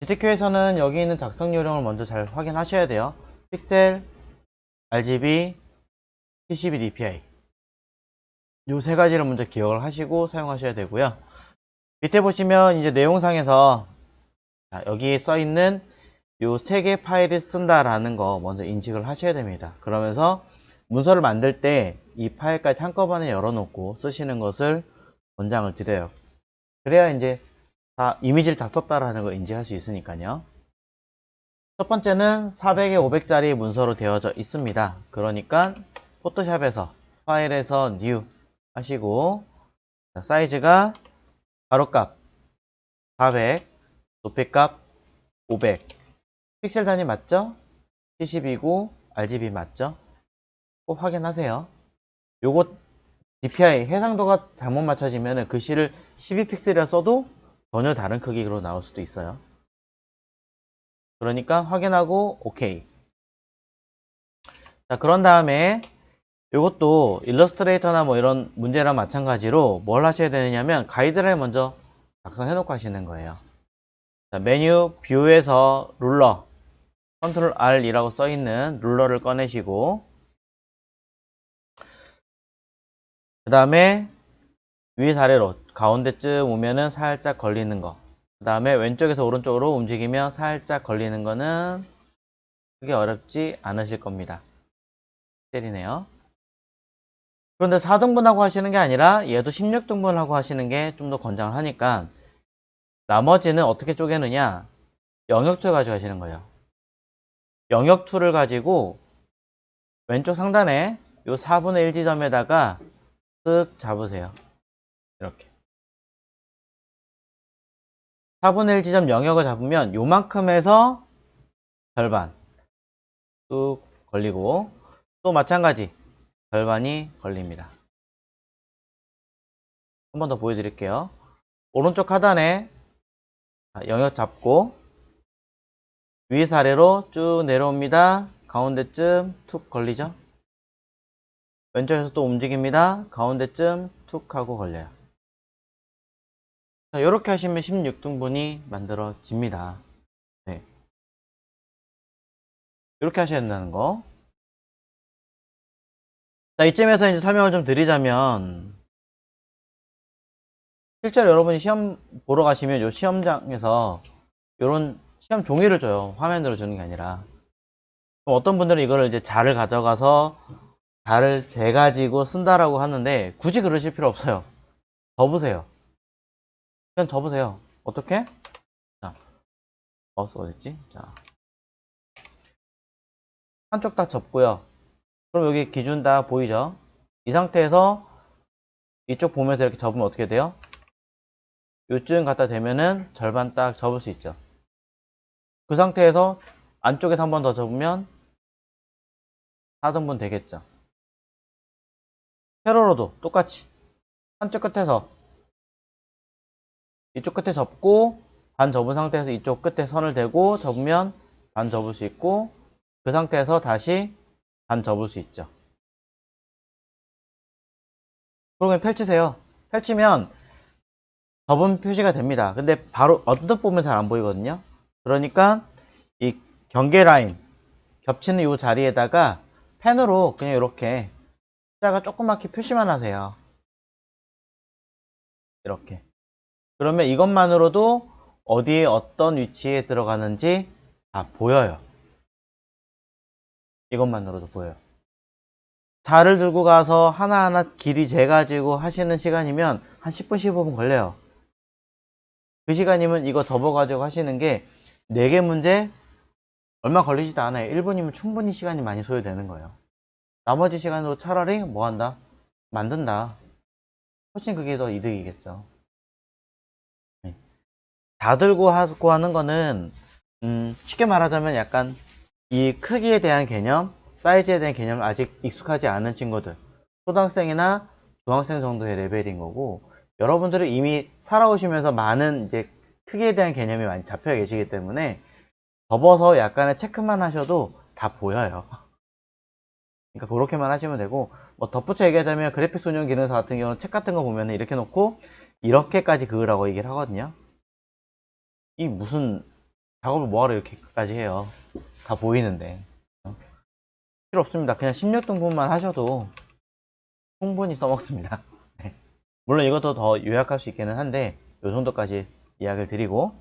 GTQ에서는 여기 있는 작성 요령을 먼저 잘 확인하셔야 돼요. 픽셀, RGB, TCB DPI 요 세 가지를 먼저 기억을 하시고 사용하셔야 되고요. 밑에 보시면 이제 내용상에서 여기에 써 있는 요 세 개 파일을 쓴다라는 거 먼저 인식을 하셔야 됩니다. 그러면서 문서를 만들 때 이 파일까지 한꺼번에 열어놓고 쓰시는 것을 권장을 드려요. 그래야 이제 다 이미지를 다 썼다라는 걸 인지할 수 있으니까요. 첫 번째는 400에 500짜리 문서로 되어져 있습니다. 그러니까 포토샵에서 파일에서 뉴 하시고 사이즈가 가로값 400, 높이값 500, 픽셀 단위 맞죠? 70이고 RGB 맞죠? 꼭 확인하세요. 요거 DPI 해상도가 잘못 맞춰지면 글씨를 12픽셀이라 써도 전혀 다른 크기로 나올 수도 있어요. 그러니까 확인하고 오케이. 자, 그런 다음에 이것도 일러스트레이터나 뭐 이런 문제랑 마찬가지로 뭘 하셔야 되느냐면 가이드라인 먼저 작성해 놓고 하시는 거예요. 자, 메뉴 뷰에서 룰러 컨트롤 R이라고 써 있는 룰러를 꺼내시고 그 다음에 위에서 아래로 가운데쯤 오면은 살짝 걸리는 거, 그 다음에 왼쪽에서 오른쪽으로 움직이면 살짝 걸리는 거는 크게 어렵지 않으실 겁니다. 셀이네요. 그런데 4등분하고 하시는 게 아니라 얘도 16등분하고 하시는 게 좀 더 권장을 하니까 나머지는 어떻게 쪼개느냐, 영역툴 가지고 하시는 거예요. 영역툴을 가지고 왼쪽 상단에 요 4분의 1 지점에다가 쓱 잡으세요. 이렇게 4분의 1 지점 영역을 잡으면 요만큼에서 절반 뚝 걸리고 또 마찬가지 절반이 걸립니다. 한 번 더 보여드릴게요. 오른쪽 하단에 영역 잡고 위에서 아래로 쭉 내려옵니다. 가운데쯤 툭 걸리죠. 왼쪽에서 또 움직입니다. 가운데쯤 툭 하고 걸려요. 자, 이렇게 하시면 16등분이 만들어집니다. 네. 이렇게 하셔야 된다는 거. 자, 이쯤에서 이제 설명을 좀 드리자면 실제로 여러분이 시험 보러 가시면 요 시험장에서 이런 시험 종이를 줘요. 화면으로 주는 게 아니라. 어떤 분들은 이거를 이제 자를 가져가서 자를 재가지고 쓴다라고 하는데 굳이 그러실 필요 없어요. 접으세요. 그냥 접으세요. 어떻게? 자, 마우스 어딨지? 자, 한쪽 다 접고요. 그럼 여기 기준 다 보이죠? 이 상태에서 이쪽 보면서 이렇게 접으면 어떻게 돼요? 요쯤 갖다 대면은 절반 딱 접을 수 있죠. 그 상태에서 안쪽에서 한 번 더 접으면 4등분 되겠죠. 세로로도 똑같이 한쪽 끝에서 이쪽 끝에 접고 반 접은 상태에서 이쪽 끝에 선을 대고 접으면 반 접을 수 있고 그 상태에서 다시 반 접을 수 있죠. 그러면 펼치세요. 펼치면 접은 표시가 됩니다. 근데 바로 언뜻 보면 잘 안 보이거든요. 그러니까 이 경계 라인 겹치는 이 자리에다가 펜으로 그냥 이렇게 숫자가 조그맣게 표시만 하세요. 이렇게. 그러면 이것만으로도 어디에 어떤 위치에 들어가는지 다 보여요. 이것만으로도 보여요. 자를 들고 가서 하나하나 길이 재가지고 하시는 시간이면 한 10분, 15분 걸려요. 그 시간이면 이거 접어가지고 하시는 게 4개 문제 얼마 걸리지도 않아요. 1분이면 충분히 시간이 많이 소요되는 거예요. 나머지 시간으로 차라리 뭐 한다? 만든다. 훨씬 그게 더 이득이겠죠. 네. 다 들고 하고 하는 거는 쉽게 말하자면 약간 이 크기에 대한 개념, 사이즈에 대한 개념을 아직 익숙하지 않은 친구들, 초등학생이나 중학생 정도의 레벨인 거고, 여러분들은 이미 살아오시면서 많은 이제 크기에 대한 개념이 많이 잡혀 계시기 때문에 접어서 약간의 체크만 하셔도 다 보여요. 그러니까 그렇게만 하시면 되고, 뭐 덧붙여 얘기하자면 그래픽 운영 기능사 같은 경우는 책 같은 거 보면 이렇게 놓고 이렇게까지 그으라고 얘기를 하거든요. 이 무슨 작업을 뭐하러 이렇게까지 해요. 다 보이는데. 필요 없습니다. 그냥 16등분만 하셔도 충분히 써먹습니다. 네. 물론 이것도 더 요약할 수 있기는 한데 요 정도까지 이야기를 드리고,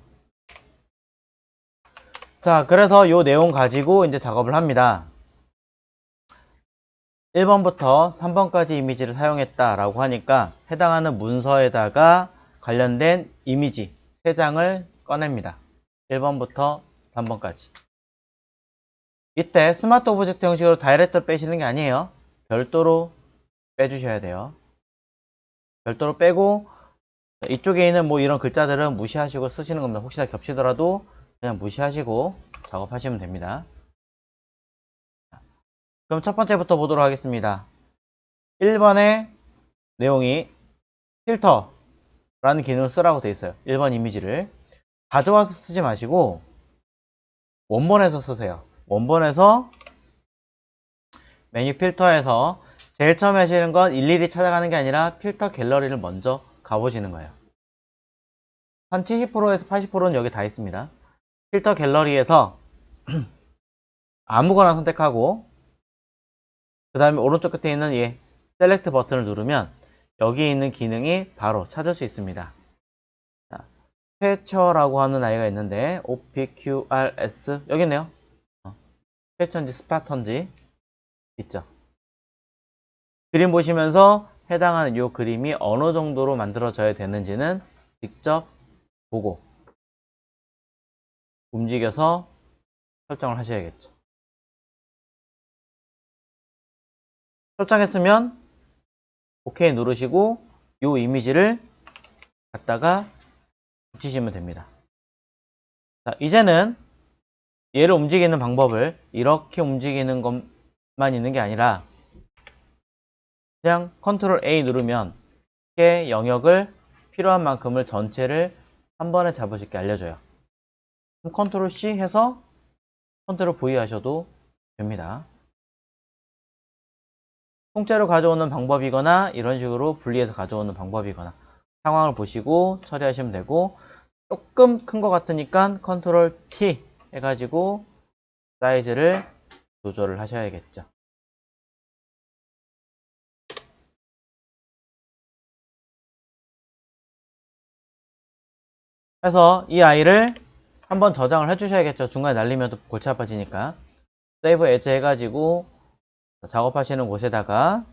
자, 그래서 요 내용 가지고 이제 작업을 합니다. 1번부터 3번까지 이미지를 사용했다 라고 하니까 해당하는 문서에다가 관련된 이미지 3장을 꺼냅니다. 1번부터 3번까지. 이때 스마트 오브젝트 형식으로 다이렉트로 빼시는 게 아니에요. 별도로 빼주셔야 돼요. 별도로 빼고, 이쪽에 있는 뭐 이런 글자들은 무시하시고 쓰시는 겁니다. 혹시나 겹치더라도 그냥 무시하시고 작업하시면 됩니다. 그럼 첫 번째부터 보도록 하겠습니다. 1번의 내용이 필터라는 기능을 쓰라고 되어 있어요. 1번 이미지를 가져와서 쓰지 마시고 원본에서 쓰세요. 원본에서 메뉴 필터에서 제일 처음에 하시는 건 일일이 찾아가는 게 아니라 필터 갤러리를 먼저 가보시는 거예요. 한 70%에서 80%는 여기 다 있습니다. 필터 갤러리에서 아무거나 선택하고 그 다음에 오른쪽 끝에 있는 이 셀렉트 버튼을 누르면 여기 있는 기능이 바로 찾을 수 있습니다. 패처라고 하는 아이가 있는데 OPQRS 여기 있네요. 패처인지 스파턴지 있죠. 그림 보시면서 해당하는 이 그림이 어느 정도로 만들어져야 되는지는 직접 보고 움직여서 설정을 하셔야겠죠. 설정했으면 OK 누르시고 이 이미지를 갖다가 붙이시면 됩니다. 자, 이제는 얘를 움직이는 방법을 이렇게 움직이는 것만 있는 게 아니라 그냥 컨트롤 A 누르면 이렇게 영역을 필요한 만큼을 전체를 한 번에 잡을 수 있게 알려줘요. 그럼 컨트롤 C 해서 컨트롤 V 하셔도 됩니다. 통째로 가져오는 방법이거나 이런 식으로 분리해서 가져오는 방법이거나 상황을 보시고 처리하시면 되고, 조금 큰 것 같으니까 컨트롤 T 해가지고 사이즈를 조절을 하셔야겠죠. 그래서 이 아이를 한번 저장을 해 주셔야겠죠. 중간에 날리면 또 골치 아파지니까. 세이브 에즈 해가지고 작업하시는 곳에다가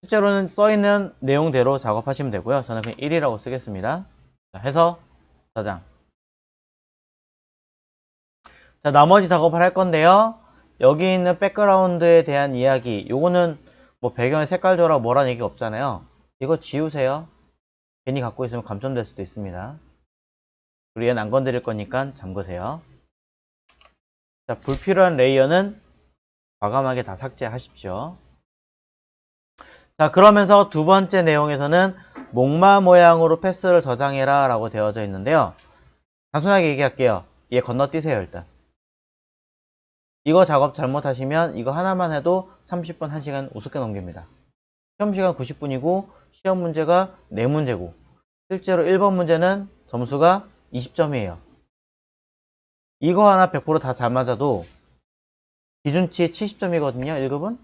실제로는 써있는 내용대로 작업하시면 되고요. 저는 그냥 1이라고 쓰겠습니다. 자, 해서 저장. 자, 나머지 작업을 할 건데요. 여기 있는 백그라운드에 대한 이야기, 요거는 뭐 배경에 색깔 줘라 뭐라는 얘기가 없잖아요. 이거 지우세요. 괜히 갖고 있으면 감점될 수도 있습니다. 그리고 얘는 안 건드릴 거니까 잠그세요. 자, 불필요한 레이어는 과감하게 다 삭제하십시오. 자, 그러면서 두 번째 내용에서는 목마 모양으로 패스를 저장해라 라고 되어져 있는데요. 단순하게 얘기할게요. 얘 건너뛰세요. 일단 이거 작업 잘못하시면 이거 하나만 해도 30분 1시간 우습게 넘깁니다. 시험시간 90분이고 시험 문제가 4문제고 실제로 1번 문제는 점수가 20점이에요. 이거 하나 100% 다 잘 맞아도 기준치 70점이거든요. 1급은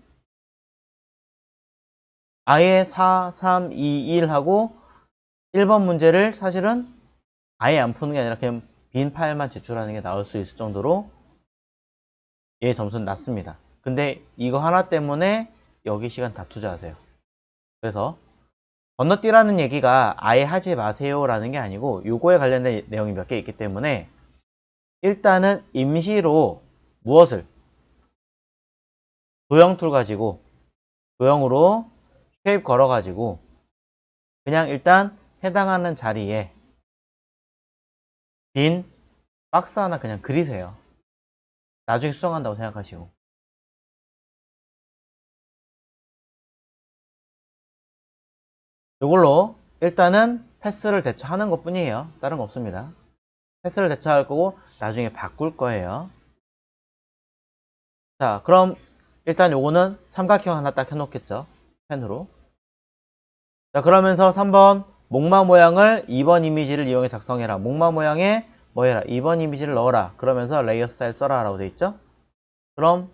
아예 4, 3, 2, 1 하고 1번 문제를 사실은 아예 안 푸는 게 아니라 그냥 빈 파일만 제출하는 게 나올 수 있을 정도로 얘 점수는 낮습니다. 근데 이거 하나 때문에 여기 시간 다 투자하세요. 그래서 건너뛰라는 얘기가 아예 하지 마세요 라는 게 아니고 요거에 관련된 내용이 몇 개 있기 때문에 일단은 임시로 무엇을 도형 툴 가지고 도형으로 쉐입 걸어 가지고 그냥 일단 해당하는 자리에 빈 박스 하나 그냥 그리세요. 나중에 수정한다고 생각하시고. 이걸로 일단은 패스를 대처하는 것 뿐이에요. 다른 거 없습니다. 패스를 대처할 거고 나중에 바꿀 거예요. 자, 그럼 일단 요거는 삼각형 하나 딱 해놓겠죠. 펜으로. 자, 그러면서 3번 목마 모양을 2번 이미지를 이용해 작성해라. 목마 모양에 뭐 해라? 2번 이미지를 넣어라. 그러면서 레이어 스타일 써라 라고 돼 있죠? 그럼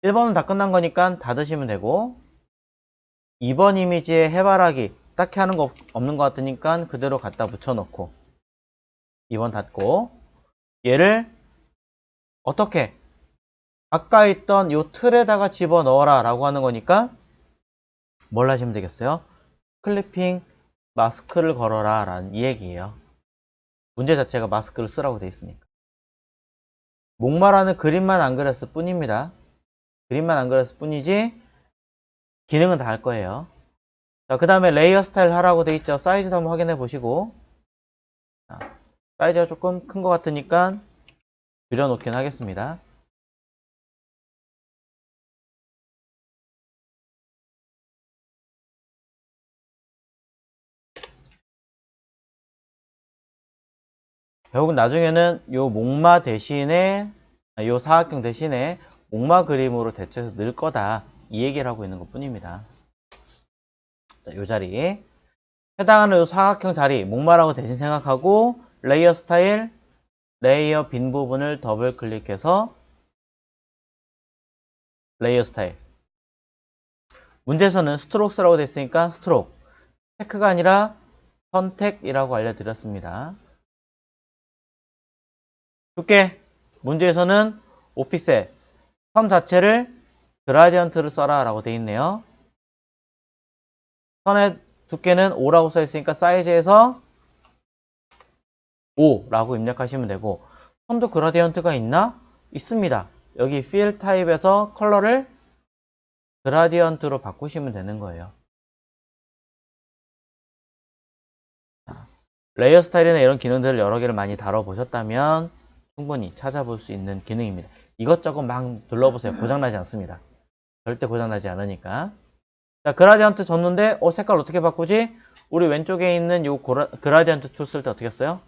1번은 다 끝난 거니까 닫으시면 되고 2번 이미지에 해바라기 딱히 하는 거 없는 것 같으니까 그대로 갖다 붙여놓고 2번 닫고 얘를 어떻게 아까 있던 요 틀에다가 집어넣어라 라고 하는 거니까 뭘 하시면 되겠어요? 클리핑 마스크를 걸어라 라는 이 얘기예요. 문제 자체가 마스크를 쓰라고 되어 있으니까. 목마라는 그림만 안 그렸을 뿐입니다. 그림만 안 그렸을 뿐이지 기능은 다 할 거예요. 자, 그 다음에 레이어 스타일 하라고 되어 있죠. 사이즈도 한번 확인해 보시고 사이즈가 조금 큰 것 같으니까 줄여놓긴 하겠습니다. 결국 나중에는 요 목마 대신에 요 사각형 대신에 목마 그림으로 대체해서 넣을 거다 이 얘기를 하고 있는 것 뿐입니다. 자, 요 자리 해당하는 요 사각형 자리 목마라고 대신 생각하고 레이어 스타일 레이어 빈 부분을 더블 클릭해서 레이어 스타일 문제에서는 스트로크라고 되어 있으니까 스트로크 체크가 아니라 선택이라고 알려드렸습니다. 두께 문제에서는 오피셋 선 자체를 그라디언트를 써라 라고 되어 있네요. 선의 두께는 5라고 써 있으니까 사이즈에서 5라고 입력하시면 되고 선도 그라디언트가 있나? 있습니다. 여기 fill 타입에서 컬러를 그라디언트로 바꾸시면 되는 거예요. 레이어 스타일이나 이런 기능들을 여러 개를 많이 다뤄보셨다면 충분히 찾아볼 수 있는 기능입니다. 이것저것 막 둘러보세요. 고장나지 않습니다. 절대 고장나지 않으니까. 자, 그라디언트 줬는데 색깔 어떻게 바꾸지? 우리 왼쪽에 있는 요 그라디언트 툴 쓸 때 어떻게 했어요?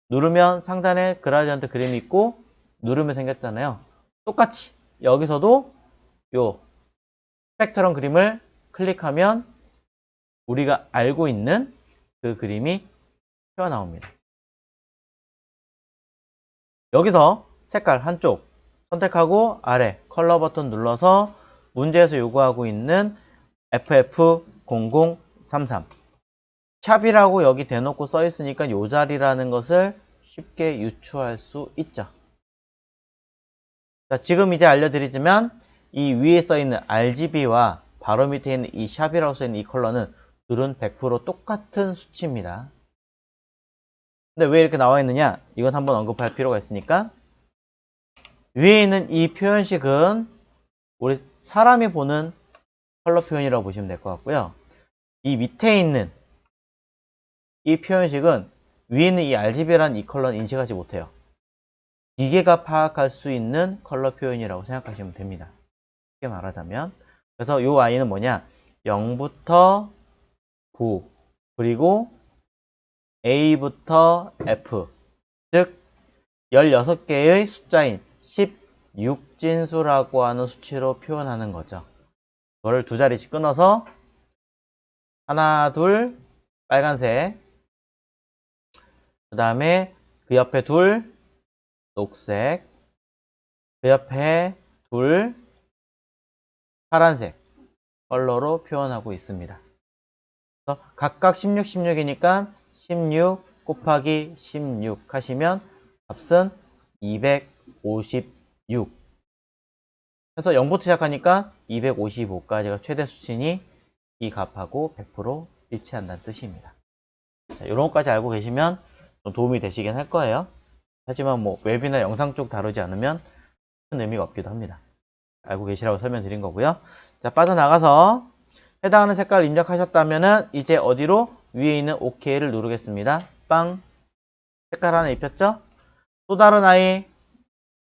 누르면 상단에 그라디언트 그림이 있고 누르면 생겼잖아요. 똑같이 여기서도 요 스펙트럼 그림을 클릭하면 우리가 알고 있는 그 그림이 튀어나옵니다. 여기서 색깔 한쪽 선택하고 아래 컬러 버튼 눌러서 문제에서 요구하고 있는 FF0033 샵이라고 여기 대놓고 써 있으니까 요 자리라는 것을 쉽게 유추할 수 있죠. 자, 지금 이제 알려드리지만 이 위에 써 있는 RGB와 바로 밑에 있는 이 샵이라고 써 있는 이 컬러는 둘은 100% 똑같은 수치입니다. 근데 왜 이렇게 나와 있느냐? 이건 한번 언급할 필요가 있으니까 위에 있는 이 표현식은 우리 사람이 보는 컬러 표현이라고 보시면 될 것 같고요. 이 밑에 있는 이 표현식은 위에 있는 이 RGB라는 이 컬러는 인식하지 못해요. 기계가 파악할 수 있는 컬러 표현이라고 생각하시면 됩니다. 쉽게 말하자면 그래서 이 I는 뭐냐? 0부터 9 그리고 A부터 F 즉 16개의 숫자인 16진수라고 하는 수치로 표현하는 거죠. 그거를 두 자리씩 끊어서 하나, 둘, 빨간색 그 다음에 그 옆에 둘, 녹색 그 옆에 둘, 파란색 컬러로 표현하고 있습니다. 그래서 각각 16, 16이니까 16 곱하기 16 하시면 값은 256 그래서 0부터 시작하니까 255까지가 최대 수치니 이 값하고 100% 일치한다는 뜻입니다. 자, 이런 것까지 알고 계시면 좀 도움이 되시긴 할 거예요. 하지만 뭐 웹이나 영상 쪽 다루지 않으면 큰 의미가 없기도 합니다. 알고 계시라고 설명드린 거고요. 자, 빠져나가서 해당하는 색깔을 입력하셨다면은 이제 어디로? 위에 있는 OK를 누르겠습니다. 빵. 색깔 하나 입혔죠? 또 다른 아이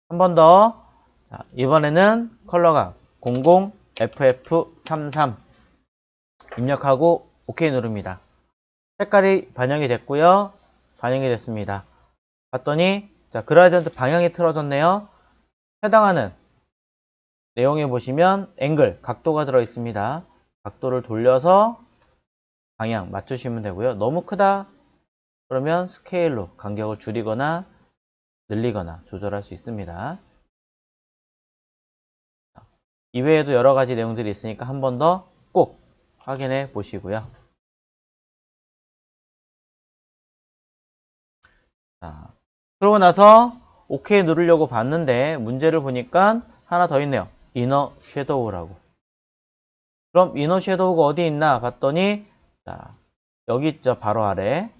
한 번 더. 자, 이번에는 컬러가 00FF33 입력하고 OK 누릅니다. 색깔이 반영이 됐고요. 반영이 됐습니다. 봤더니 자, 그라디언트 방향이 틀어졌네요. 해당하는 내용에 보시면 앵글, 각도가 들어 있습니다. 각도를 돌려서 방향 맞추시면 되고요. 너무 크다 그러면 스케일로 간격을 줄이거나 늘리거나 조절할 수 있습니다. 이외에도 여러 가지 내용들이 있으니까 한 번 더 꼭 확인해 보시고요. 자, 그러고 나서 OK 누르려고 봤는데 문제를 보니까 하나 더 있네요. 이너 섀도우라고. 그럼 이너 섀도우가 어디 있나 봤더니 자, 여기 있죠. 바로 아래.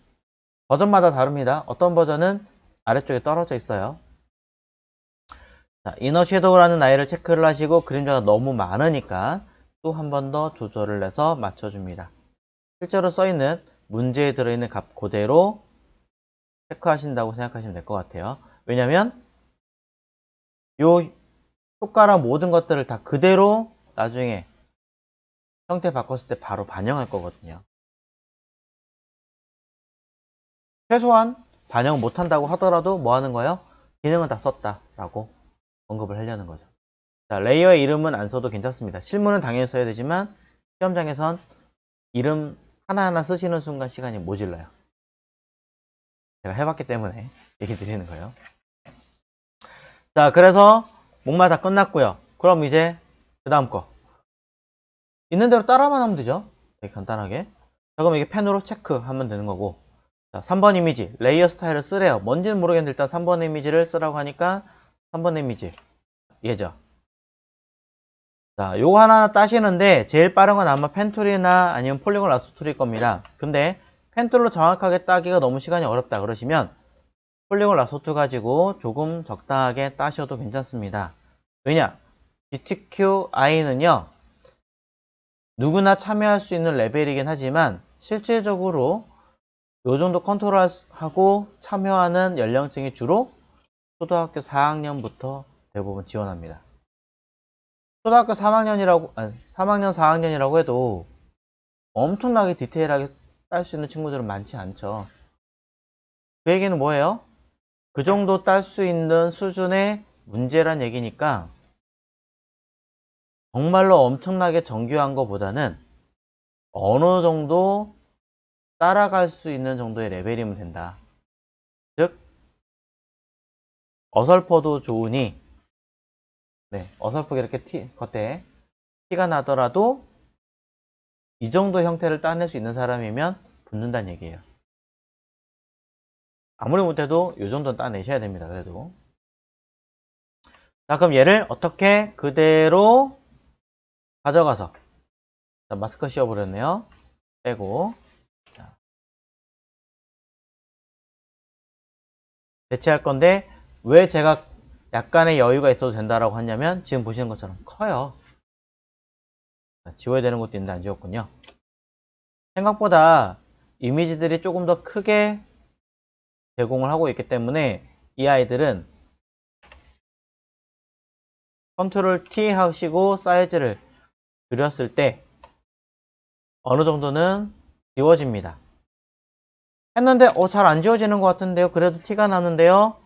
버전마다 다릅니다. 어떤 버전은 아래쪽에 떨어져 있어요. 자, 이너 섀도우라는 아이를 체크를 하시고 그림자가 너무 많으니까 또 한 번 더 조절을 해서 맞춰줍니다. 실제로 써있는 문제에 들어있는 값 그대로 체크하신다고 생각하시면 될 것 같아요. 왜냐면 요 효과랑 모든 것들을 다 그대로 나중에 형태 바꿨을 때 바로 반영할 거거든요. 최소한 반영 못한다고 하더라도 뭐 하는 거예요? 기능은 다 썼다라고 언급을 하려는 거죠. 자, 레이어의 이름은 안 써도 괜찮습니다. 실무는 당연히 써야 되지만 시험장에선 이름 하나하나 쓰시는 순간 시간이 모질라요. 제가 해봤기 때문에 얘기 드리는 거예요. 자, 그래서 목마 다 끝났고요. 그럼 이제 그 다음 거 있는 대로 따라만 하면 되죠. 되게 간단하게. 자, 그럼 이게 펜으로 체크하면 되는 거고. 자, 3번 이미지 레이어 스타일을 쓰래요. 뭔지는 모르겠는데 일단 3번 이미지를 쓰라고 하니까 3번 이미지 얘죠. 자, 요거 하나 따시는데 제일 빠른 건 아마 펜툴이나 아니면 폴리곤 라sso 툴일 겁니다. 근데 펜툴로 정확하게 따기가 너무 시간이 어렵다 그러시면 폴리곤 라sso 툴 가지고 조금 적당하게 따셔도 괜찮습니다. 왜냐? GTQI는요 누구나 참여할 수 있는 레벨이긴 하지만 실질적으로 요 정도 컨트롤하고 참여하는 연령층이 주로 초등학교 4학년부터 대부분 지원합니다. 초등학교 3학년이라고, 아니, 3학년, 4학년이라고 해도 엄청나게 디테일하게 딸 수 있는 친구들은 많지 않죠. 그 얘기는 뭐예요? 그 정도 딸 수 있는 수준의 문제란 얘기니까 정말로 엄청나게 정교한 것보다는 어느 정도 따라갈 수 있는 정도의 레벨이면 된다. 즉, 어설퍼도 좋으니, 네, 어설프게 이렇게 겉에 티가 나더라도 이 정도 형태를 따낼 수 있는 사람이면 붙는다는 얘기예요. 아무리 못해도 이 정도는 따내셔야 됩니다. 그래도. 자, 그럼 얘를 어떻게 그대로 가져가서 자, 마스크 씌워버렸네요. 빼고 자, 대체할 건데 왜 제가 약간의 여유가 있어도 된다라고 하냐면 지금 보시는 것처럼 커요. 자, 지워야 되는 것도 있는데 안 지웠군요. 생각보다 이미지들이 조금 더 크게 제공을 하고 있기 때문에 이 아이들은 컨트롤 T 하시고 사이즈를 줄였을 때 어느 정도는 지워집니다. 했는데 잘 안 지워지는 것 같은데요. 그래도 티가 나는데요.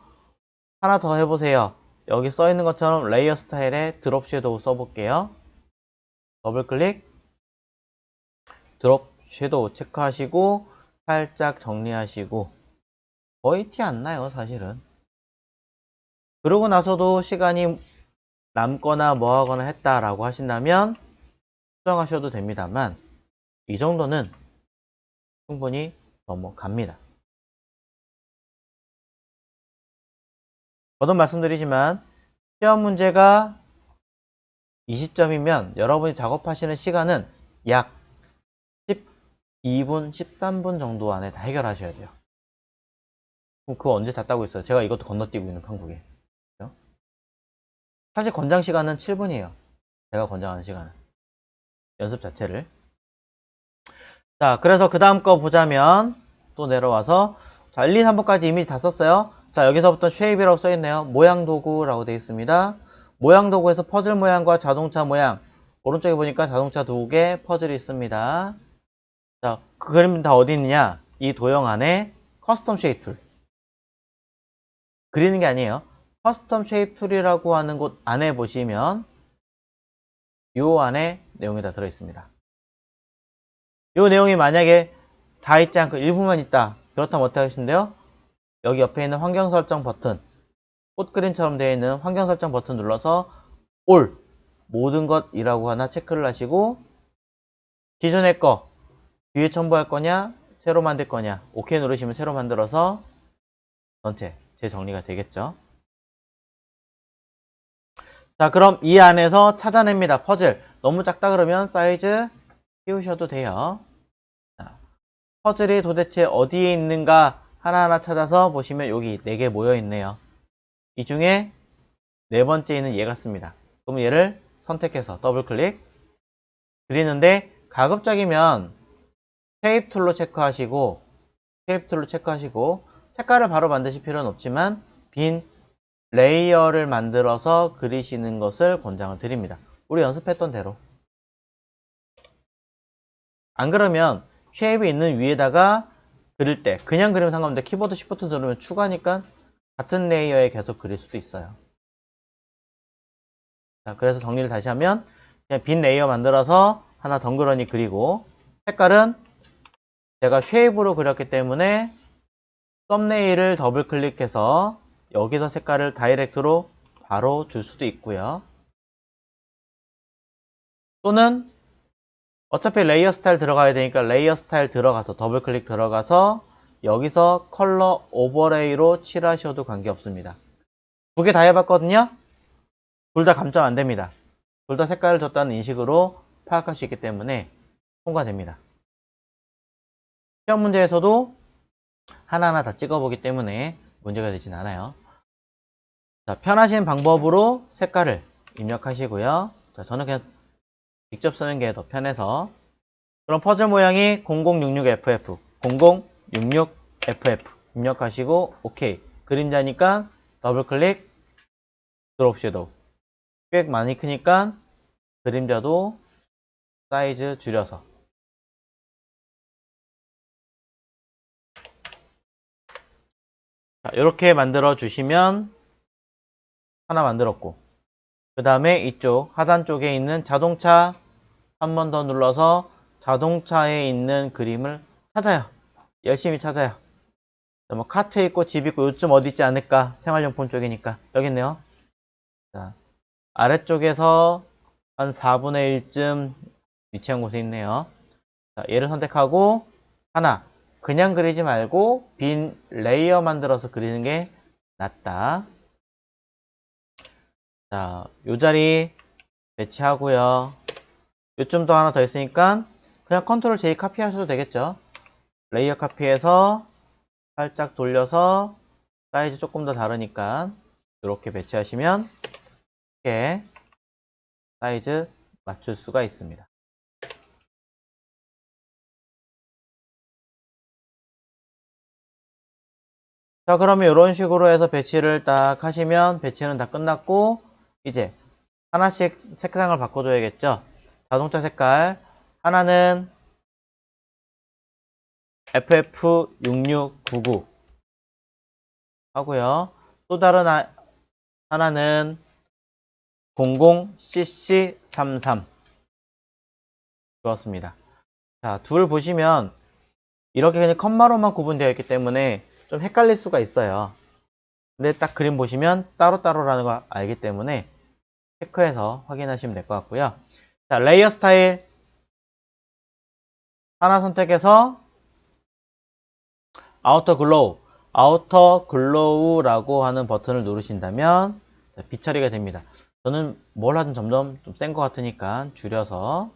하나 더 해보세요. 여기 써있는 것처럼 레이어 스타일에 드롭 섀도우 써볼게요. 더블 클릭 드롭 섀도우 체크하시고 살짝 정리하시고 거의 티 안 나요 사실은. 그러고 나서도 시간이 남거나 뭐하거나 했다라고 하신다면 수정하셔도 됩니다만 이 정도는 충분히 넘어갑니다. 거듭 말씀드리지만 시험 문제가 20점이면 여러분이 작업하시는 시간은 약 12분, 13분 정도 안에 다 해결하셔야 돼요. 그럼 그거 언제 다 따고 있어요? 제가 이것도 건너뛰고 있는 판국에. 사실 권장 시간은 7분이에요. 제가 권장하는 시간은. 연습 자체를. 자, 그래서 그 다음 거 보자면 또 내려와서 자, 1, 2, 3번까지 이미지 다 썼어요. 자, 여기서부터 쉐입이라고 써있네요. 모양 도구라고 되어 있습니다. 모양 도구에서 퍼즐 모양과 자동차 모양. 오른쪽에 보니까 자동차 2개, 퍼즐이 있습니다. 자, 그 그림 다 어디 있느냐? 이 도형 안에 커스텀 쉐입 툴. 그리는 게 아니에요. 커스텀 쉐입 툴이라고 하는 곳 안에 보시면 요 안에 내용이 다 들어있습니다. 이 내용이 만약에 다 있지 않고 일부만 있다. 그렇다면 어떻게 하시는데요? 여기 옆에 있는 환경 설정 버튼, 꽃 그림처럼 되어 있는 환경 설정 버튼 눌러서 all 모든 것이라고 하나 체크를 하시고 기존의 거 뒤에 첨부할 거냐 새로 만들 거냐 OK 누르시면 새로 만들어서 전체 재정리가 되겠죠. 자, 그럼 이 안에서 찾아냅니다. 퍼즐 너무 작다 그러면 사이즈 키우셔도 돼요. 자, 퍼즐이 도대체 어디에 있는가 하나하나 찾아서 보시면 여기 4개 모여 있네요. 이 중에 네 번째 있는 얘 같습니다. 그럼 얘를 선택해서 더블 클릭 그리는데 가급적이면 쉐입 툴로 체크하시고 색깔을 바로 만드실 필요는 없지만 빈 레이어를 만들어서 그리시는 것을 권장을 드립니다. 우리 연습했던 대로. 안 그러면 쉐입이 있는 위에다가 그릴 때 그냥 그리면 상관없는데 키보드 시프트 누르면 추가니까 같은 레이어에 계속 그릴 수도 있어요. 자, 그래서 정리를 다시 하면 그냥 빈 레이어 만들어서 하나 덩그러니 그리고 색깔은 제가 쉐입으로 그렸기 때문에 썸네일을 더블 클릭해서 여기서 색깔을 다이렉트로 바로 줄 수도 있고요. 또는 어차피 레이어 스타일 들어가야 되니까 레이어 스타일 들어가서 더블 클릭 들어가서 여기서 컬러 오버레이로 칠하셔도 관계없습니다. 두 개 다 해봤거든요. 둘 다 감점 안됩니다. 둘 다 색깔을 줬다는 인식으로 파악할 수 있기 때문에 통과됩니다. 시험 문제에서도 하나하나 다 찍어보기 때문에 문제가 되진 않아요. 자, 편하신 방법으로 색깔을 입력하시고요. 자, 저는 그냥 직접 쓰는 게 더 편해서 그럼 퍼즐 모양이 0066FF 0066FF 입력하시고 OK 그림자니까 더블 클릭 드롭 섀도우 꽤 많이 크니까 그림자도 사이즈 줄여서 자, 이렇게 만들어 주시면 하나 만들었고 그 다음에 이쪽 하단 쪽에 있는 자동차 한 번 더 눌러서 자동차에 있는 그림을 찾아요. 열심히 찾아요. 뭐 카트 있고 집 있고 요즘 어디 있지 않을까? 생활용품 쪽이니까 여기 있네요. 자, 아래쪽에서 한 4분의 1쯤 위치한 곳에 있네요. 자, 얘를 선택하고 하나 그냥 그리지 말고 빈 레이어 만들어서 그리는 게 낫다. 자, 요 자리 배치하고요. 요쯤도 하나 더 있으니까 그냥 컨트롤 J 카피 하셔도 되겠죠. 레이어 카피해서 살짝 돌려서 사이즈 조금 더 다르니까 이렇게 배치하시면 이렇게 사이즈 맞출 수가 있습니다. 자, 그러면 이런 식으로 해서 배치를 딱 하시면 배치는 다 끝났고 이제 하나씩 색상을 바꿔줘야겠죠. 자동차 색깔 하나는 FF6699 하고요. 또 다른 하나는 00CC33 주었습니다. 자, 둘 보시면 이렇게 그냥 컴마로만 구분되어 있기 때문에 좀 헷갈릴 수가 있어요. 근데 딱 그림 보시면 따로따로라는 걸 알기 때문에 체크해서 확인하시면 될 것 같고요. 자, 레이어 스타일 하나 선택해서 아우터 글로우라고 하는 버튼을 누르신다면 빛 처리가 됩니다. 저는 뭘 하든 점점 좀 센 것 같으니까 줄여서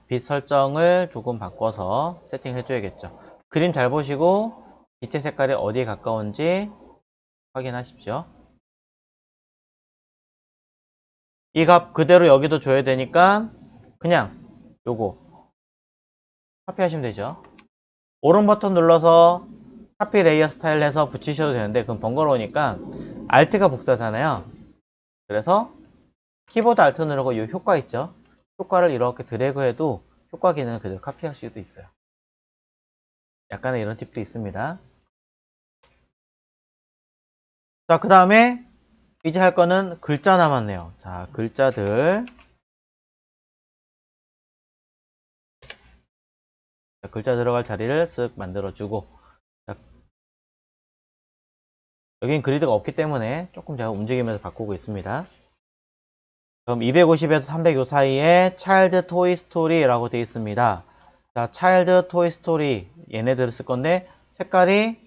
빛 설정을 조금 바꿔서 세팅해 줘야겠죠. 그림 잘 보시고 빛의 색깔이 어디에 가까운지 확인하십시오. 이 값 그대로 여기도 줘야 되니까 그냥 요거 카피하시면 되죠. 오른 버튼 눌러서 카피 레이어 스타일 해서 붙이셔도 되는데 그건 번거로우니까 Alt가 복사잖아요. 그래서 키보드 Alt 누르고 이 효과 있죠. 효과를 이렇게 드래그 해도 효과 기능을 그대로 카피할 수도 있어요. 약간의 이런 팁도 있습니다. 자, 그 다음에 이제 할 거는 글자 남았네요. 자, 글자들 자, 글자 들어갈 자리를 쓱 만들어주고, 자, 여긴 그리드가 없기 때문에 조금 제가 움직이면서 바꾸고 있습니다. 그럼 250에서 300 요 사이에 차일드 토이 스토리라고 되어 있습니다. 자, 차일드 토이 스토리 얘네들을 쓸 건데 색깔이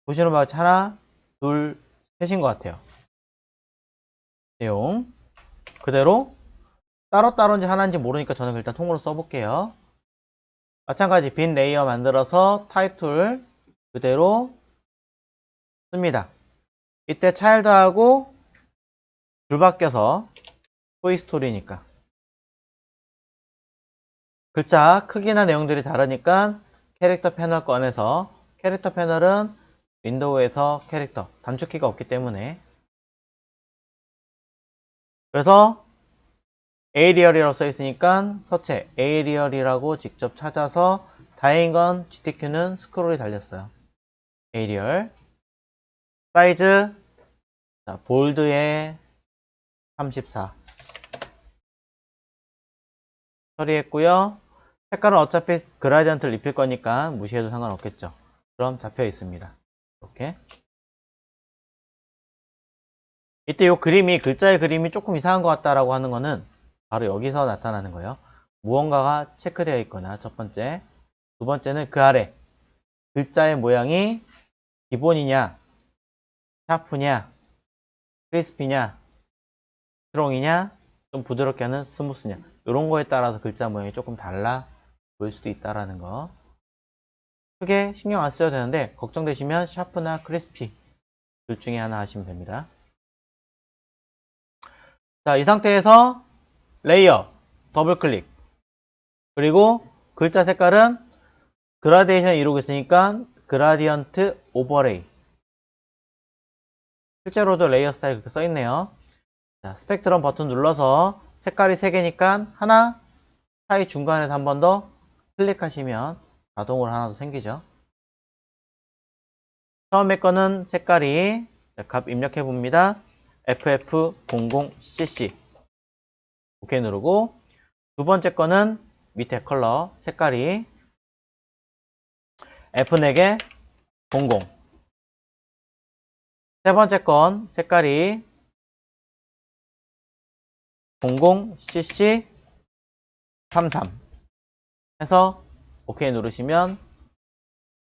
보시는 바와 같이 하나, 둘, 셋인 것 같아요. 내용 그대로 따로따로인지 하나인지 모르니까 저는 일단 통으로 써볼게요. 마찬가지 빈 레이어 만들어서 타입 툴 그대로 씁니다. 이때 차일드하고 줄 바뀌어서 토이 스토리니까 글자 크기나 내용들이 다르니까 캐릭터 패널 꺼내서 캐릭터 패널은 윈도우에서 캐릭터 단축키가 없기 때문에 그래서 에이리얼이라고 써있으니까 서체 에이리얼이라고 직접 찾아서 다행인 건 GTQ는 스크롤이 달렸어요. 에이리얼 사이즈 자, 볼드에 34 처리했고요. 색깔은 어차피 그라디언트를 입힐 거니까 무시해도 상관없겠죠. 그럼 잡혀 있습니다. 이렇게 이때 이 그림이 글자의 그림이 조금 이상한 것 같다라고 하는 거는 바로 여기서 나타나는 거예요. 무언가가 체크되어 있거나 첫 번째, 두 번째는 그 아래 글자의 모양이 기본이냐, 샤프냐, 크리스피냐, 스트롱이냐, 좀 부드럽게 하는 스무스냐 이런 거에 따라서 글자 모양이 조금 달라 보일 수도 있다라는 거. 크게 신경 안 써도 되는데 걱정되시면 샤프나 크리스피 둘 중에 하나 하시면 됩니다. 자, 이 상태에서 레이어 더블 클릭 그리고 글자 색깔은 그라데이션 이루고 있으니까 그라디언트 오버레이 실제로도 레이어 스타일 그렇게 써있네요. 자, 스펙트럼 버튼 눌러서 색깔이 3개니까 하나 사이 중간에서 한 번 더 클릭하시면 자동으로 하나 더 생기죠. 처음에 거는 색깔이 값 입력해 봅니다. FF00cc OK 누르고 두 번째 거는 밑에 컬러 색깔이 F4개 00 세 번째 건 색깔이 00cc 33 해서 OK 누르시면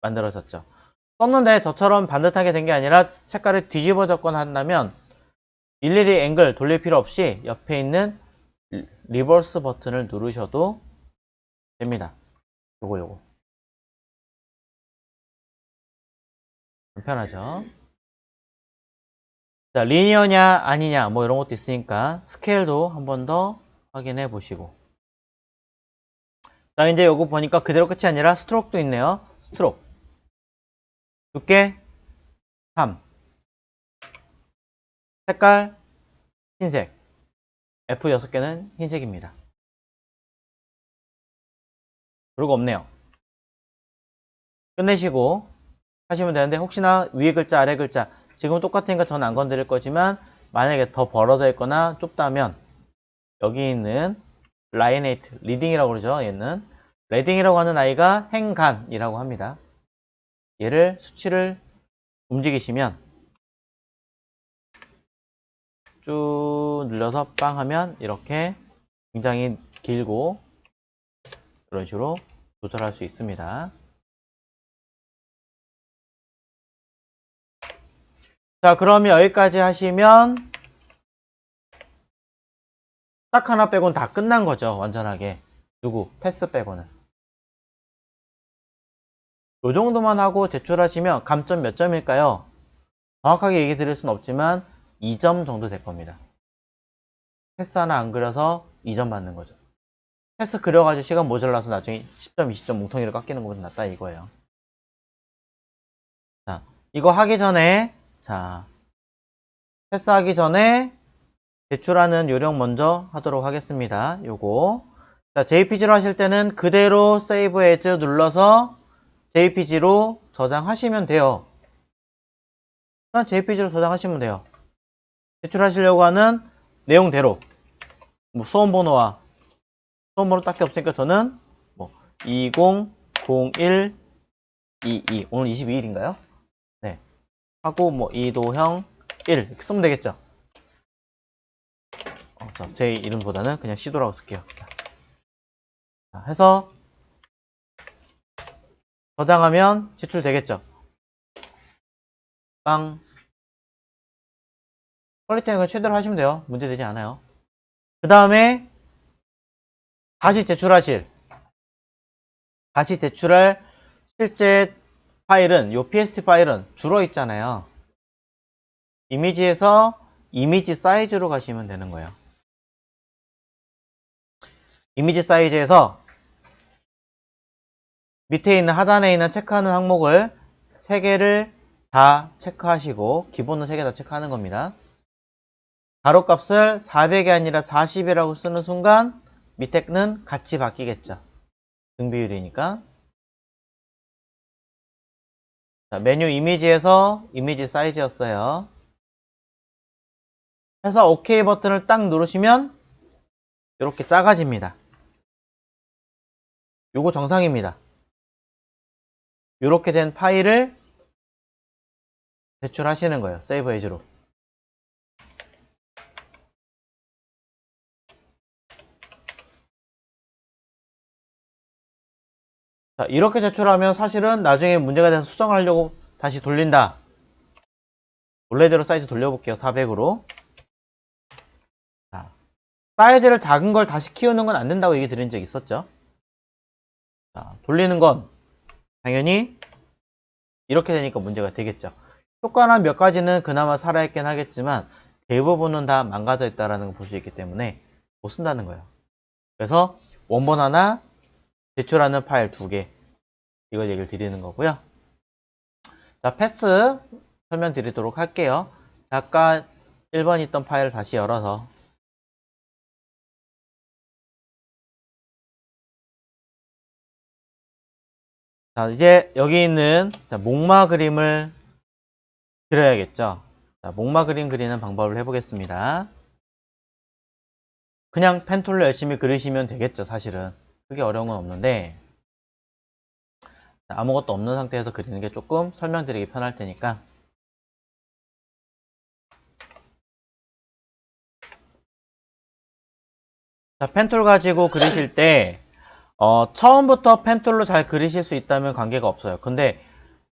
만들어졌죠. 썼는데 저처럼 반듯하게 된 게 아니라 색깔을 뒤집어 졌거나 한다면 일일이 앵글 돌릴 필요 없이 옆에 있는 리버스 버튼을 누르셔도 됩니다. 요거 편하죠. 자, 리니어냐 아니냐 뭐 이런 것도 있으니까 스케일도 한 번 더 확인해 보시고 자, 이제 요거 보니까 그대로 끝이 아니라 스트로크도 있네요. 스트로크 두께 3 색깔 흰색 F 6개는 흰색입니다. 그리고 없네요. 끝내시고 하시면 되는데 혹시나 위에 글자 아래 글자 지금은 똑같으니까 저는 안 건드릴 거지만 만약에 더 벌어져 있거나 좁다면 여기 있는 라이네이트 리딩이라고 그러죠. 얘는 레딩이라고 하는 아이가 행간이라고 합니다. 얘를 수치를 움직이시면 쭉 늘려서 빵 하면 이렇게 굉장히 길고 이런 식으로 조절할 수 있습니다. 자, 그러면 여기까지 하시면 딱 하나 빼고는 다 끝난 거죠. 완전하게. 누구? 패스 빼고는. 요 정도만 하고 제출하시면 감점 몇 점일까요? 정확하게 얘기 드릴 수는 없지만 2점 정도 될 겁니다. 패스 하나 안 그려서 2점 받는 거죠. 패스 그려가지고 시간 모자라서 나중에 10점, 20점 뭉텅이로 깎이는 것보다 낫다 이거예요. 자, 이거 하기 전에 자, 패스하기 전에 제출하는 요령 먼저 하도록 하겠습니다. 요거 자, JPG로 하실 때는 그대로 Save As 눌러서 JPG로 저장하시면 돼요. 그냥 JPG로 저장하시면 돼요. 제출하시려고 하는 내용대로 뭐 수험번호와 수험번호 딱히 없으니까 저는 뭐 20 01, 22. 오늘 22일인가요? 네. 하고, 뭐, 이도형 1. 이렇게 쓰면 되겠죠? 제 이름보다는 그냥 시도라고 쓸게요. 자, 해서, 저장하면 제출되겠죠? 빵. 퀄리티는 최대로 하시면 돼요. 문제되지 않아요. 그 다음에, 다시 제출할 실제 파일은, 요 PST 파일은 줄어 있잖아요. 이미지에서 이미지 사이즈로 가시면 되는 거예요. 이미지 사이즈에서 밑에 있는 하단에 있는 체크하는 항목을 3개를 다 체크하시고, 기본은 3개 다 체크하는 겁니다. 가로값을 400이 아니라 40이라고 쓰는 순간 밑에는 같이 바뀌겠죠. 등비율이니까. 자, 메뉴 이미지에서 이미지 사이즈였어요. 해서 OK 버튼을 딱 누르시면 이렇게 작아집니다. 요거 정상입니다. 이렇게 된 파일을 제출하시는 거예요. 세이브 에이즈로. 자, 이렇게 제출하면 사실은 나중에 문제가 돼서 수정을 하려고 다시 돌린다. 원래대로 사이즈 돌려볼게요. 400으로. 자, 사이즈를 작은 걸 다시 키우는 건 안 된다고 얘기 드린 적 있었죠. 자, 돌리는 건 당연히 이렇게 되니까 문제가 되겠죠. 효과는 몇 가지는 그나마 살아있긴 하겠지만 대부분은 다 망가져 있다는 걸 볼 수 있기 때문에 못 쓴다는 거예요. 그래서 원본 하나, 제출하는 파일 2개, 이걸 얘기를 드리는 거고요. 자, 패스 설명드리도록 할게요. 아까 1번 있던 파일을 다시 열어서, 자, 이제 여기 있는 목마 그림을 그려야겠죠. 자, 목마 그림 그리는 방법을 해보겠습니다. 그냥 펜툴로 열심히 그리시면 되겠죠. 사실은 크게 어려운 건 없는데, 아무것도 없는 상태에서 그리는 게 조금 설명드리기 편할 테니까. 자, 펜툴 가지고 그리실 때 처음부터 펜툴로 잘 그리실 수 있다면 관계가 없어요. 근데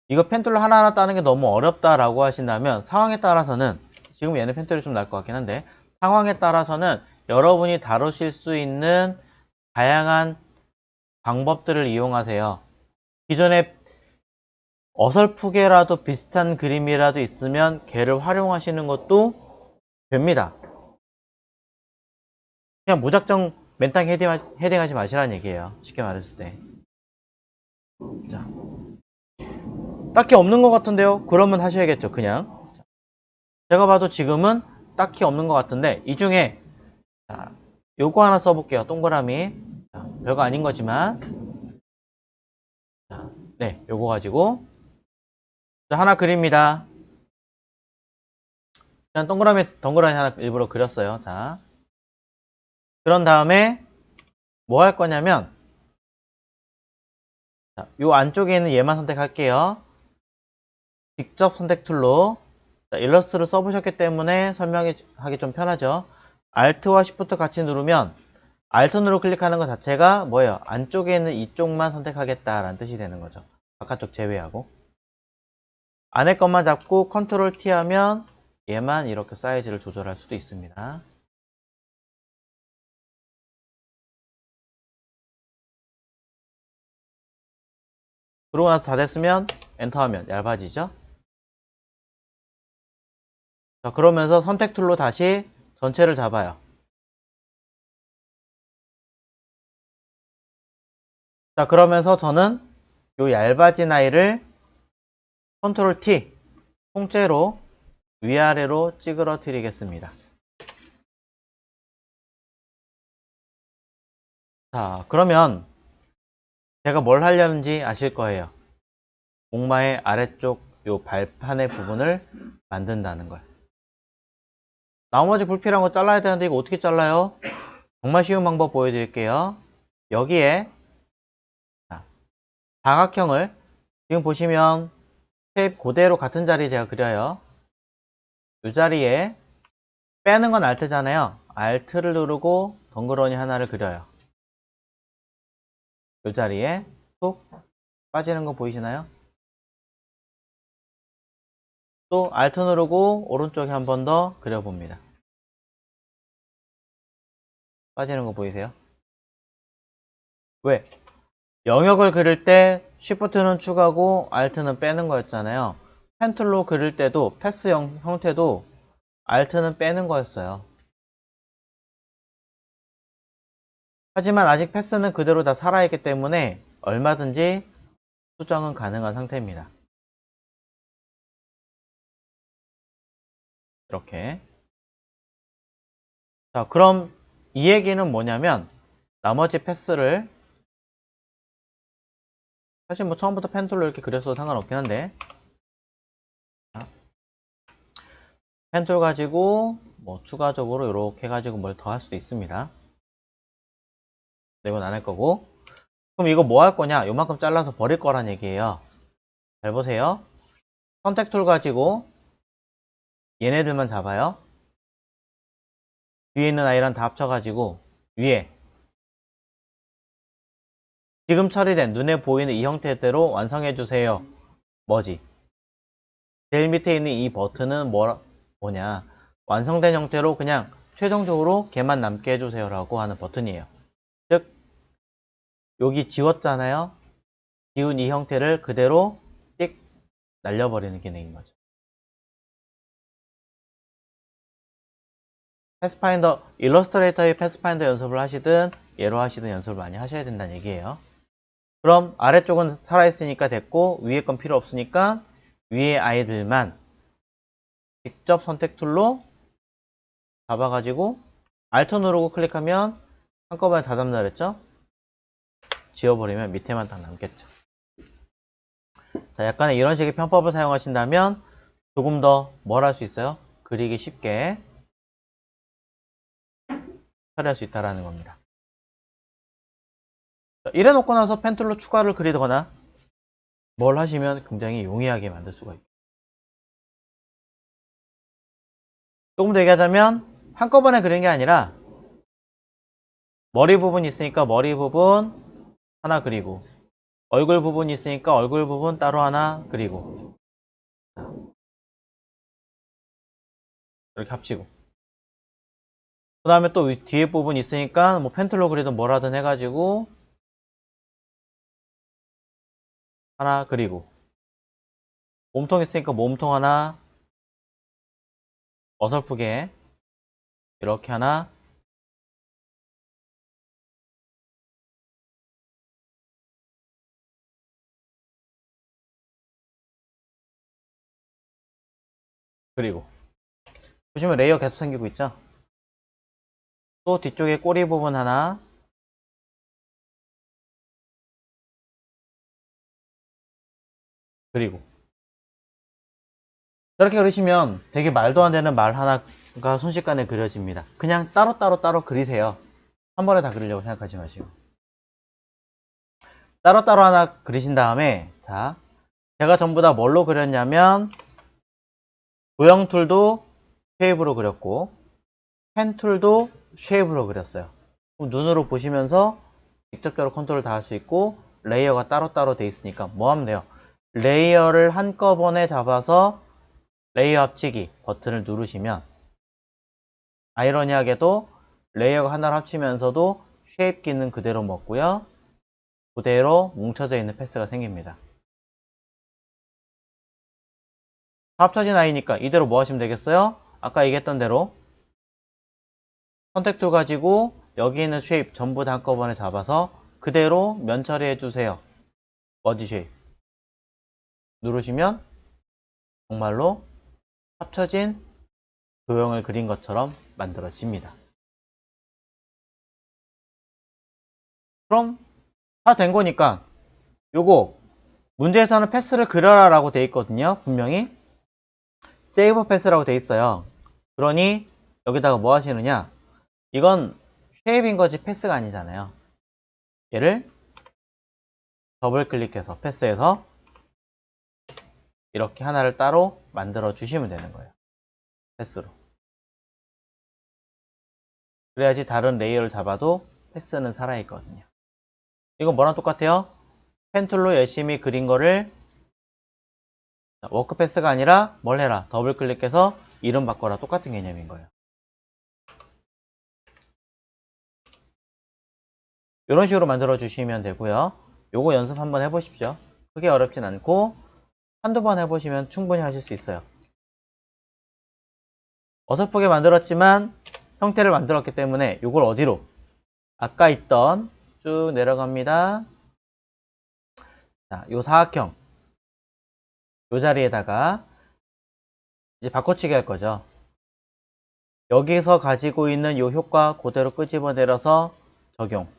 이거 펜툴로 하나하나 따는 게 너무 어렵다라고 하신다면, 상황에 따라서는, 지금 얘는 펜툴이 좀 나을 것 같긴 한데, 상황에 따라서는 여러분이 다루실 수 있는 다양한 방법들을 이용하세요. 기존에 어설프게라도 비슷한 그림이라도 있으면 걔를 활용하시는 것도 됩니다. 그냥 무작정 맨땅 헤딩하지 마시라는 얘기예요. 쉽게 말했을 때. 자, 딱히 없는 것 같은데요? 그러면 하셔야겠죠. 그냥 제가 봐도 지금은 딱히 없는 것 같은데, 이 중에 요거 하나 써볼게요. 동그라미. 자, 별거 아닌 거지만, 자, 네, 요거 가지고 자, 하나 그립니다. 그냥 동그라미 하나 일부러 그렸어요. 자, 그런 다음에 뭐 할 거냐면, 자, 요 안쪽에 있는 얘만 선택할게요. 직접 선택 툴로, 자, 일러스트를 써보셨기 때문에 설명하기 좀 편하죠. Alt와 Shift 같이 누르면, Alt 누르 클릭하는 것 자체가 뭐예요? 안쪽에 있는 이쪽만 선택하겠다라는 뜻이 되는 거죠. 바깥쪽 제외하고. 안에 것만 잡고 Ctrl T 하면 얘만 이렇게 사이즈를 조절할 수도 있습니다. 그러고 나서 다 됐으면 엔터 하면 얇아지죠. 자, 그러면서 선택 툴로 다시 전체를 잡아요. 자, 그러면서 저는 요 얇아진 아이를 Ctrl T 통째로 위아래로 찌그러뜨리겠습니다. 자, 그러면 제가 뭘 하려는지 아실 거예요. 목마의 아래쪽 요 발판의 부분을 만든다는 걸. 나머지 불필요한 거 잘라야 되는데 이거 어떻게 잘라요? 정말 쉬운 방법 보여드릴게요. 여기에 사각형을 지금 보시면 쉐입 그대로 같은 자리에 제가 그려요. 이 자리에 빼는 건 Alt잖아요. Alt를 누르고 덩그러니 하나를 그려요. 이 자리에 툭 빠지는 거 보이시나요? 또 Alt 누르고 오른쪽에 한 번 더 그려봅니다. 빠지는 거 보이세요? 왜? 영역을 그릴 때 Shift는 추가고 Alt는 빼는 거였잖아요. 펜툴로 그릴 때도 패스 형태도 Alt는 빼는 거였어요. 하지만 아직 패스는 그대로 다 살아있기 때문에 얼마든지 수정은 가능한 상태입니다. 이렇게. 자, 그럼 이 얘기는 뭐냐면 나머지 패스를 사실 뭐 처음부터 펜툴로 이렇게 그렸어도 상관없긴 한데 펜툴 가지고 뭐 추가적으로 이렇게 가지고 뭘 더 할 수도 있습니다. 이건 안 할 거고. 그럼 이거 뭐 할 거냐? 요만큼 잘라서 버릴 거란 얘기예요. 잘 보세요. 선택 툴 가지고 얘네들만 잡아요. 위에 있는 아이랑 다 합쳐가지고 위에 지금 처리된 눈에 보이는 이 형태대로 완성해주세요. 뭐지? 제일 밑에 있는 이 버튼은 뭐냐? 완성된 형태로 그냥 최종적으로 걔만 남게 해주세요 라고 하는 버튼이에요. 즉 여기 지웠잖아요. 지운 이 형태를 그대로 띡 날려버리는 기능인 거죠. 패스파인더, 일러스트레이터의 패스파인더 연습을 하시든 얘로 하시든 연습을 많이 하셔야 된다는 얘기예요. 그럼 아래쪽은 살아있으니까 됐고 위에 건 필요 없으니까 위에 아이들만 직접 선택 툴로 잡아가지고 Alt 누르고 클릭하면 한꺼번에 다 잡는다 그랬죠? 지워버리면 밑에만 딱 남겠죠. 자, 약간의 이런 식의 편법을 사용하신다면 조금 더 뭘 할 수 있어요? 그리기 쉽게 처리할 수 있다는 겁니다. 자, 이래 놓고 나서 펜툴로 추가를 그리거나 뭘 하시면 굉장히 용이하게 만들 수가 있어요. 조금 더 얘기하자면 한꺼번에 그리는 게 아니라 머리 부분이 있으니까 머리 부분 하나 그리고 얼굴 부분이 있으니까 얼굴 부분 따로 하나 그리고 이렇게 합치고 그 다음에 또 뒤에 부분 있으니까 뭐 펜툴로 그리든 뭐라든 해가지고 하나 그리고 몸통 있으니까 몸통 하나 어설프게 이렇게 하나 그리고 보시면 레이어 계속 생기고 있죠. 또 뒤쪽에 꼬리 부분 하나 그리고 저렇게 그리시면 되게 말도 안 되는 말 하나가 순식간에 그려집니다. 그냥 따로 그리세요. 한 번에 다 그리려고 생각하지 마시고 따로 하나 그리신 다음에 자 제가 전부 다 뭘로 그렸냐면 도형 툴도 쉐입으로 그렸고 펜 툴도 쉐입으로 그렸어요. 그럼 눈으로 보시면서 직접적으로 컨트롤 다 할 수 있고 레이어가 따로 돼 있으니까 뭐 하면 돼요? 레이어를 한꺼번에 잡아서 레이어 합치기 버튼을 누르시면 아이러니하게도 레이어가 하나를 합치면서도 쉐입 기능 그대로 먹고요. 그대로 뭉쳐져 있는 패스가 생깁니다. 합쳐진 아이니까 이대로 뭐 하시면 되겠어요? 아까 얘기했던 대로 선택 툴 가지고 여기 있는 쉐입 전부 다 한꺼번에 잡아서 그대로 면 처리해 주세요. 머지 쉐입 누르시면 정말로 합쳐진 도형을 그린 것처럼 만들어집니다. 그럼 다 된 거니까 요거 문제에서는 패스를 그려라 라고 돼 있거든요. 분명히 세이브 패스라고 돼 있어요. 그러니 여기다가 뭐 하시느냐, 이건 쉐입인 거지 패스가 아니잖아요. 얘를 더블 클릭해서 패스해서 이렇게 하나를 따로 만들어 주시면 되는 거예요. 패스로. 그래야지 다른 레이어를 잡아도 패스는 살아있거든요. 이건 뭐랑 똑같아요? 펜툴로 열심히 그린 거를 워크 패스가 아니라 뭘 해라? 더블 클릭해서 이름 바꿔라. 똑같은 개념인 거예요. 이런 식으로 만들어 주시면 되고요. 요거 연습 한번 해보십시오. 크게 어렵진 않고 한두 번 해보시면 충분히 하실 수 있어요. 어설프게 만들었지만 형태를 만들었기 때문에 요걸 어디로? 아까 있던 쭉 내려갑니다. 자, 요 사각형 요 자리에다가 이제 바꿔치기 할 거죠. 여기서 가지고 있는 요 효과 그대로 끄집어내려서 적용.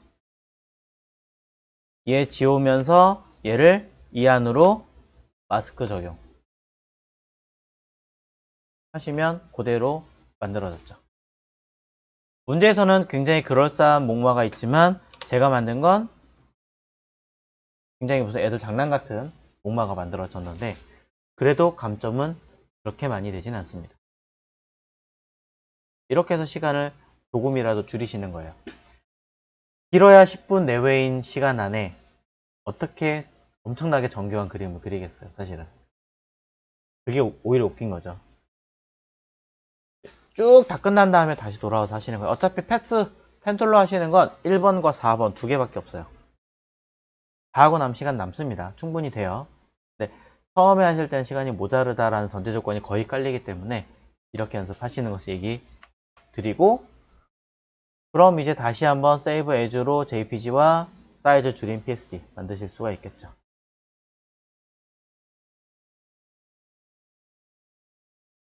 얘 지우면서 얘를 이 안으로 마스크 적용 하시면 그대로 만들어졌죠. 문제에서는 굉장히 그럴싸한 목마가 있지만 제가 만든 건 굉장히 무슨 애들 장난 같은 목마가 만들어졌는데 그래도 감점은 그렇게 많이 되진 않습니다. 이렇게 해서 시간을 조금이라도 줄이시는 거예요. 길어야 10분 내외인 시간 안에 어떻게 엄청나게 정교한 그림을 그리겠어요, 사실은. 그게 오히려 웃긴 거죠. 쭉 다 끝난 다음에 다시 돌아와서 하시는 거예요. 어차피 펜툴로 하시는 건 1번과 4번 두 개밖에 없어요. 다 하고 나면 시간 남습니다. 충분히 돼요. 근데 처음에 하실 때는 시간이 모자르다라는 전제 조건이 거의 깔리기 때문에 이렇게 연습하시는 것을 얘기 드리고, 그럼 이제 다시 한번 세이브 에즈로 JPG와 사이즈 줄인 PSD 만드실 수가 있겠죠.